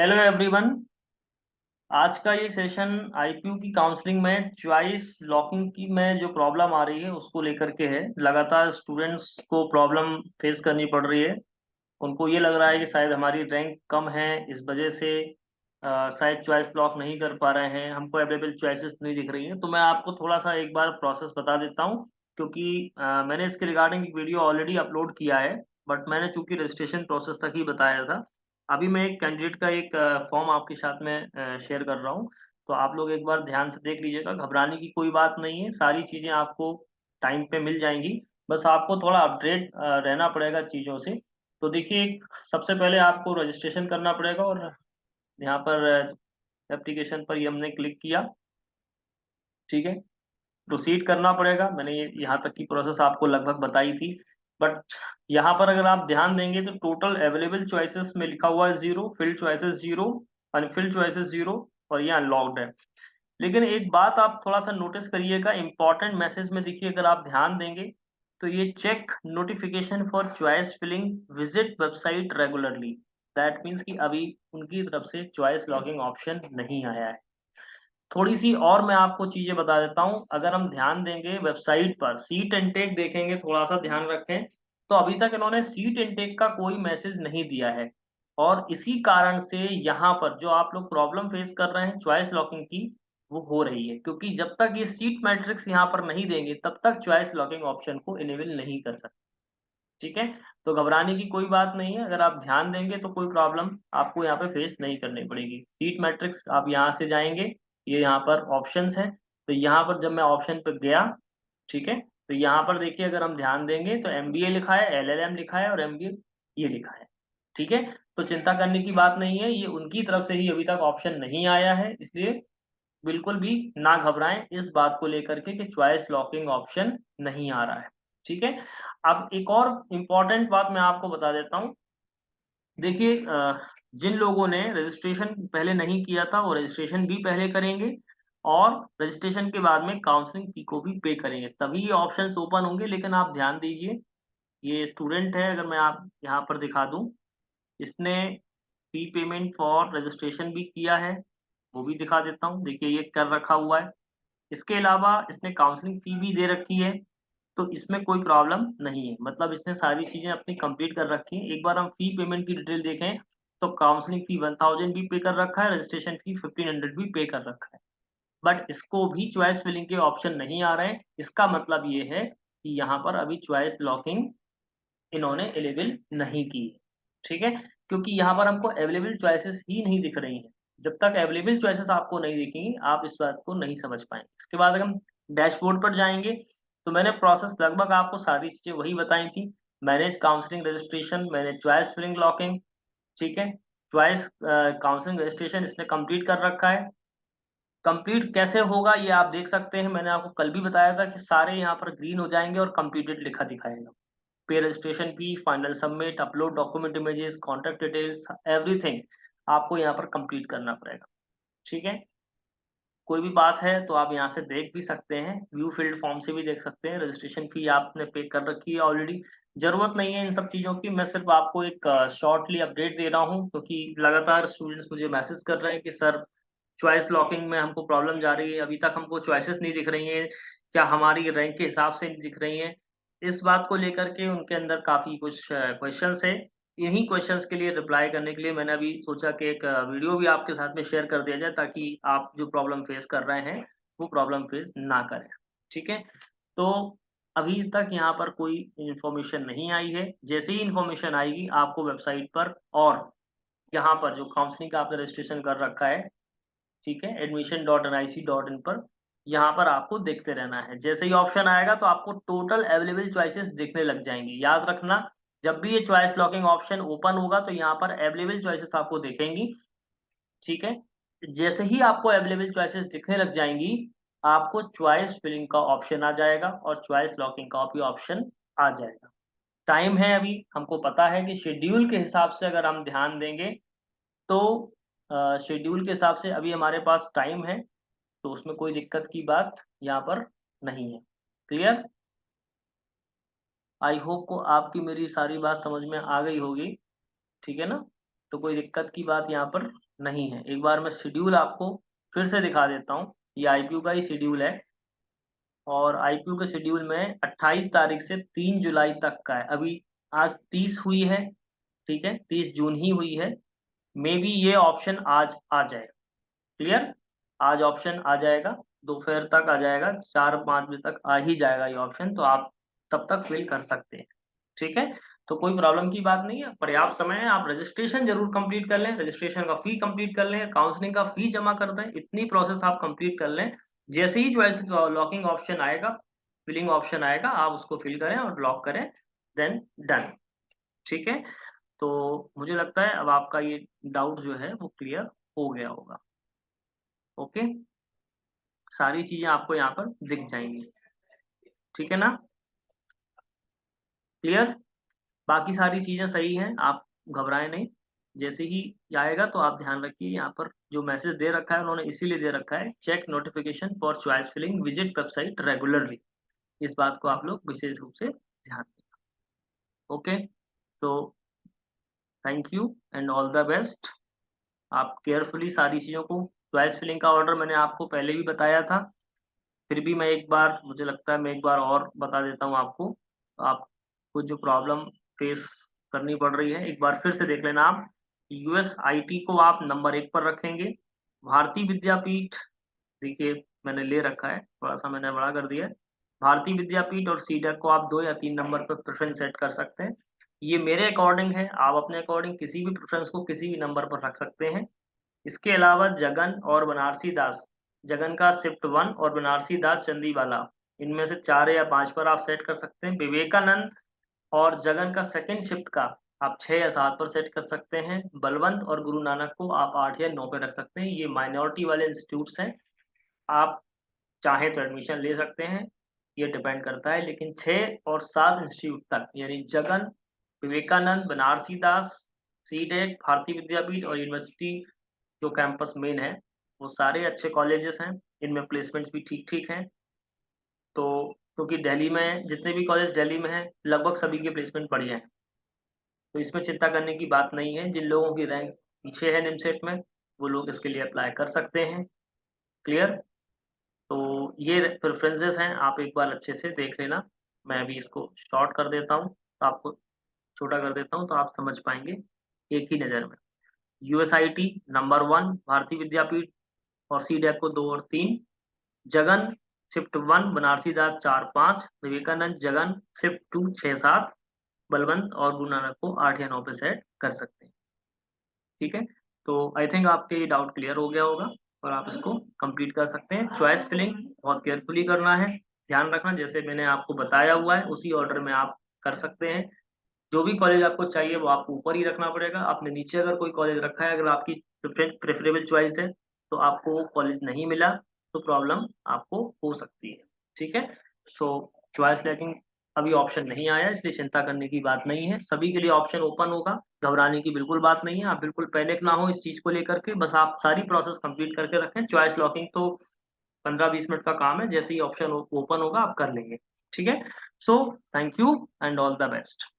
Hello everyone. आज का ये सेशन आईपीयू की काउंसलिंग में चॉइस लॉकिंग की में जो प्रॉब्लम आ रही है उसको लेकर के है। लगातार स्टूडेंट्स को प्रॉब्लम फेस करनी पड़ रही है। उनको ये लग रहा है कि शायद हमारी रैंक कम है, इस वजह से शायद चॉइस लॉक नहीं कर पा रहे हैं, हमको अवेलेबल चॉइसेस नहीं दिख रही हैं। तो मैं आपको थोड़ा सा एक बार प्रोसेस बता देता हूँ, क्योंकि मैंने इसके रिगार्डिंग एक वीडियो ऑलरेडी अपलोड किया है। बट मैंने चूंकि रजिस्ट्रेशन प्रोसेस तक ही बताया था। अभी मैं एक कैंडिडेट का एक फॉर्म आपके साथ में शेयर कर रहा हूँ। तो आप लोग एक बार ध्यान से देख लीजिएगा, घबराने की कोई बात नहीं है, सारी चीज़ें आपको टाइम पे मिल जाएंगी। बस आपको थोड़ा अपडेट रहना पड़ेगा चीज़ों से। तो देखिए, सबसे पहले आपको रजिस्ट्रेशन करना पड़ेगा, और यहाँ पर एप्लीकेशन पर ये हमने क्लिक किया। ठीक है, प्रोसीड करना पड़ेगा। मैंने ये यहाँ तक की प्रोसेस आपको लगभग बताई थी। बट यहाँ पर अगर आप ध्यान देंगे तो टोटल अवेलेबल चॉइसेस में लिखा हुआ है 0, फिल्ड चॉइसेस 0, अनफिल्ड चॉइसेस 0, और ये अनलॉक्ड है। लेकिन एक बात आप थोड़ा सा नोटिस करिएगा, इंपॉर्टेंट मैसेज में देखिए, अगर आप ध्यान देंगे तो ये check notification for choice filling, visit website regularly. That means कि अभी उनकी तरफ से चॉइस लॉगिंग ऑप्शन नहीं आया है। थोड़ी सी और मैं आपको चीजें बता देता हूँ। अगर हम ध्यान देंगे वेबसाइट पर सीट इनटेक देखेंगे, थोड़ा सा ध्यान रखें, तो अभी तक इन्होंने सीट इनटेक का कोई मैसेज नहीं दिया है। और इसी कारण से यहाँ पर जो आप लोग प्रॉब्लम फेस कर रहे हैं चॉइस लॉकिंग की, वो हो रही है, क्योंकि जब तक ये सीट मैट्रिक्स यहाँ पर नहीं देंगे तब तक चॉइस लॉकिंग ऑप्शन को इनेबल नहीं कर सकते। ठीक है, तो घबराने की कोई बात नहीं है। अगर आप ध्यान देंगे तो कोई प्रॉब्लम आपको यहाँ पे फेस नहीं करनी पड़ेगी। सीट मैट्रिक्स आप यहाँ से जाएंगे, ये यहाँ पर ऑप्शंस हैं। तो यहाँ पर जब मैं ऑप्शन पे गया, ठीक है, तो यहाँ पर देखिए, अगर हम ध्यान देंगे तो एमबीए लिखा है, एलएलएम लिखा है, और एमबीए ये लिखा है। ठीक है, तो चिंता करने की बात नहीं है, ये उनकी तरफ से ही अभी तक ऑप्शन नहीं आया है, इसलिए बिल्कुल भी ना घबराएं इस बात को लेकर के कि चॉइस लॉकिंग ऑप्शन नहीं आ रहा है। ठीक है, अब एक और इम्पॉर्टेंट बात मैं आपको बता देता हूँ। देखिए, जिन लोगों ने रजिस्ट्रेशन पहले नहीं किया था वो रजिस्ट्रेशन भी पहले करेंगे, और रजिस्ट्रेशन के बाद में काउंसलिंग फी को भी पे करेंगे, तभी ये ऑप्शंस ओपन होंगे। लेकिन आप ध्यान दीजिए, ये स्टूडेंट है, अगर मैं आप यहाँ पर दिखा दूँ, इसने फी पेमेंट फॉर रजिस्ट्रेशन भी किया है, वो भी दिखा देता हूँ। देखिए, ये कर रखा हुआ है। इसके अलावा इसने काउंसलिंग फी भी दे रखी है, तो इसमें कोई प्रॉब्लम नहीं है, मतलब इसने सारी चीज़ें अपनी कंप्लीट कर रखी हैं। एक बार हम फी पेमेंट की डिटेल देखें तो काउंसलिंग फी 1000 भी पे कर रखा है, रजिस्ट्रेशन फी 1500 भी पे कर रखा है। बट इसको भी चॉइस फिलिंग के ऑप्शन नहीं आ रहे हैं। इसका मतलब ये है कि यहाँ पर अभी चॉइस लॉकिंग इन्होंने अवेलेबल नहीं की है। ठीक है, क्योंकि यहाँ पर हमको अवेलेबल चॉइसेस ही नहीं दिख रही हैं। जब तक अवेलेबल चॉइसेस आपको नहीं दिखेंगी आप इस बात को नहीं समझ पाएंगे। इसके बाद अगर हम डैशबोर्ड पर जाएंगे तो मैंने प्रोसेस लगभग आपको सारी चीजें वही बताई थी। मैनेज काउंसलिंग रजिस्ट्रेशन, मैंने चॉइस फिलिंग लॉकिंग, ठीक है, चॉइस काउंसलिंग रजिस्ट्रेशन इसने कंप्लीट कर रखा है। कंप्लीट कैसे होगा ये आप देख सकते हैं, मैंने आपको कल भी बताया था कि सारे यहाँ पर ग्रीन हो जाएंगे और कंप्लीटेड लिखा दिखाएगा। पे registration fee, final submit, upload document images, contact details, everything आपको यहाँ पर कंप्लीट करना पड़ेगा। ठीक है, कोई भी बात है तो आप यहाँ से देख भी सकते हैं, व्यू फील्ड फॉर्म से भी देख सकते हैं। रजिस्ट्रेशन फी आपने पे कर रखी है ऑलरेडी, जरूरत नहीं है इन सब चीज़ों की। मैं सिर्फ आपको एक शॉर्टली अपडेट दे रहा हूँ, क्योंकि लगातार स्टूडेंट्स मुझे मैसेज कर रहे हैं कि सर चॉइस लॉकिंग में हमको प्रॉब्लम जा रही है, अभी तक हमको चॉइसेस नहीं दिख रही हैं, क्या हमारी रैंक के हिसाब से नहीं दिख रही हैं। इस बात को लेकर के उनके अंदर काफ़ी कुछ क्वेश्चंस है। इन्हीं क्वेश्चंस के लिए रिप्लाई करने के लिए मैंने अभी सोचा कि एक वीडियो भी आपके साथ में शेयर कर दिया जाए, ताकि आप जो प्रॉब्लम फेस कर रहे हैं वो प्रॉब्लम फेस ना करें। ठीक है, तो अभी तक यहाँ पर कोई इन्फॉर्मेशन नहीं आई है। जैसे ही इन्फॉर्मेशन आएगी आपको वेबसाइट पर, और यहाँ पर जो काउंसलिंग का आपने रजिस्ट्रेशन कर रखा है, ठीक है, admission.nic.in पर, यहाँ पर आपको देखते रहना है। जैसे ही ऑप्शन आएगा तो आपको टोटल अवेलेबल चॉइसेस दिखने लग जाएंगी। याद रखना, जब भी ये चॉइस लॉकिंग ऑप्शन ओपन होगा तो यहाँ पर अवेलेबल चॉइसेस आपको दिखेंगी। ठीक है, जैसे ही आपको अवेलेबल चॉइसेस दिखने लग जाएंगी, आपको चॉइस फिलिंग का ऑप्शन आ जाएगा और चॉइस लॉकिंग का भी ऑप्शन आ जाएगा। टाइम है अभी, हमको पता है कि शेड्यूल के हिसाब से अगर हम ध्यान देंगे तो शेड्यूल के हिसाब से अभी हमारे पास टाइम है, तो उसमें कोई दिक्कत की बात यहाँ पर नहीं है। क्लियर? आई होप को आपकी मेरी सारी बात समझ में आ गई होगी। ठीक है ना? तो कोई दिक्कत की बात यहाँ पर नहीं है। एक बार मैं शेड्यूल आपको फिर से दिखा देता हूँ। ये आईपीयू का ही शेड्यूल है और आईपीयू के शेड्यूल में 28 तारीख से 3 जुलाई तक का है। अभी आज 30 हुई है, ठीक है, 30 जून ही हुई है। मे बी ये ऑप्शन आज आ जाए। क्लियर? आज ऑप्शन आ जाएगा, दोपहर तक आ जाएगा, 4-5 बजे तक आ ही जाएगा ये ऑप्शन, तो आप तब तक फिल कर सकते हैं। ठीक है, तो कोई प्रॉब्लम की बात नहीं है, पर्याप्त समय है। आप रजिस्ट्रेशन जरूर कंप्लीट कर लें, रजिस्ट्रेशन का फी कंप्लीट कर लें, काउंसलिंग का फी जमा कर दें, इतनी प्रोसेस आप कंप्लीट कर लें। जैसे ही चॉइस लॉकिंग ऑप्शन आएगा, फिलिंग ऑप्शन आएगा, आप उसको फिल करें और लॉक करें, देन डन। ठीक है, तो मुझे लगता है अब आपका ये डाउट जो है वो क्लियर हो गया होगा। ओके, सारी चीजें आपको यहाँ पर दिख जाएंगी। ठीक है ना? क्लियर? बाकी सारी चीजें सही हैं, आप घबराएं नहीं। जैसे ही आएगा तो आप ध्यान रखिए, यहाँ पर जो मैसेज दे रखा है उन्होंने इसीलिए दे रखा है, check notification for choice filling, visit website regularly. इस बात को आप लोग विशेष रूप से ध्यान दें। ओके, तो thank you and all the best. आप केयरफुली सारी चीज़ों को, चॉइस फिलिंग का ऑर्डर मैंने आपको पहले भी बताया था, फिर भी मैं एक बार, मुझे लगता है मैं एक बार और बता देता हूँ आपको। आपको जो प्रॉब्लम फेस करनी पड़ रही है, एक बार फिर से देख लेना आप। यूएसआईटी को आप नंबर 1 पर रखेंगे। भारतीय विद्यापीठ, देखिए मैंने ले रखा है, थोड़ा सा मैंने बड़ा कर दिया है। भारतीय विद्यापीठ और सीडेक को आप 2 या 3 नंबर पर प्रेफरेंस सेट कर सकते हैं। ये मेरे अकॉर्डिंग है, आप अपने अकॉर्डिंग किसी भी प्रेफरेंस को किसी भी नंबर पर रख सकते हैं। इसके अलावा जगन और बनारसी दास, जगन का शिफ्ट 1 और बनारसी दास चंदीवाला, इनमें से 4 या 5 पर आप सेट कर सकते हैं। विवेकानंद और जगन का सेकंड शिफ्ट का आप 6 या 7 पर सेट कर सकते हैं। बलवंत और गुरु नानक को आप 8 या 9 पे रख सकते हैं। ये माइनॉरिटी वाले इंस्टीट्यूट्स हैं, आप चाहे तो एडमिशन ले सकते हैं, ये डिपेंड करता है। लेकिन 6 और 7 इंस्टीट्यूट तक, यानी जगन, विवेकानंद, बनारसी दास, सीडेक, भारतीय विद्यापीठ और यूनिवर्सिटी जो कैंपस मेन है, वो सारे अच्छे कॉलेजेस हैं, इनमें प्लेसमेंट्स भी ठीक ठीक हैं। तो क्योंकि दिल्ली में जितने भी कॉलेज दिल्ली में हैं, लगभग सभी के प्लेसमेंट बढ़िया हैं, तो इसमें चिंता करने की बात नहीं है। जिन लोगों की रैंक पीछे है निमसेट में, वो लोग इसके लिए अप्लाई कर सकते हैं। क्लियर? तो ये प्रेफरेंसेस हैं, आप एक बार अच्छे से देख लेना। मैं अभी इसको शॉर्ट कर देता हूँ, तो आपको छोटा कर देता हूँ, तो आप समझ पाएंगे एक ही नज़र में। यूएसआईटी नंबर 1, भारतीय विद्यापीठ और सीडेक को 2 और 3, जगन शिफ्ट 1, बनारसी दास 4-5, विवेकानंद जगन शिफ्ट 2 6-7, बलवंत और गुरु नानक को 8 या 9 पे सेट कर सकते हैं। ठीक है, तो आई थिंक आपके ये डाउट क्लियर हो गया होगा और आप इसको कंप्लीट कर सकते हैं। चॉइस फिलिंग बहुत केयरफुली करना है, ध्यान रखना, जैसे मैंने आपको बताया हुआ है उसी ऑर्डर में आप कर सकते हैं। जो भी कॉलेज आपको चाहिए वो आपको ऊपर ही रखना पड़ेगा। आपने नीचे अगर कोई कॉलेज रखा है, अगर आपकी प्रेफरेबल चॉइस है, तो आपको वो कॉलेज नहीं मिला, तो प्रॉब्लम आपको हो सकती है। ठीक है, सो चॉइस लैकिंग अभी ऑप्शन नहीं आया, इसलिए चिंता करने की बात नहीं है, सभी के लिए ऑप्शन ओपन होगा, घबराने की बिल्कुल बात नहीं है। आप बिल्कुल पैनिक ना हो इस चीज को लेकर के, बस आप सारी प्रोसेस कंप्लीट करके रखें। चॉइस लॉकिंग तो 15-20 मिनट का काम है, जैसे ही ऑप्शन ओपन होगा आप कर लेंगे। ठीक है, so thank you and all the best.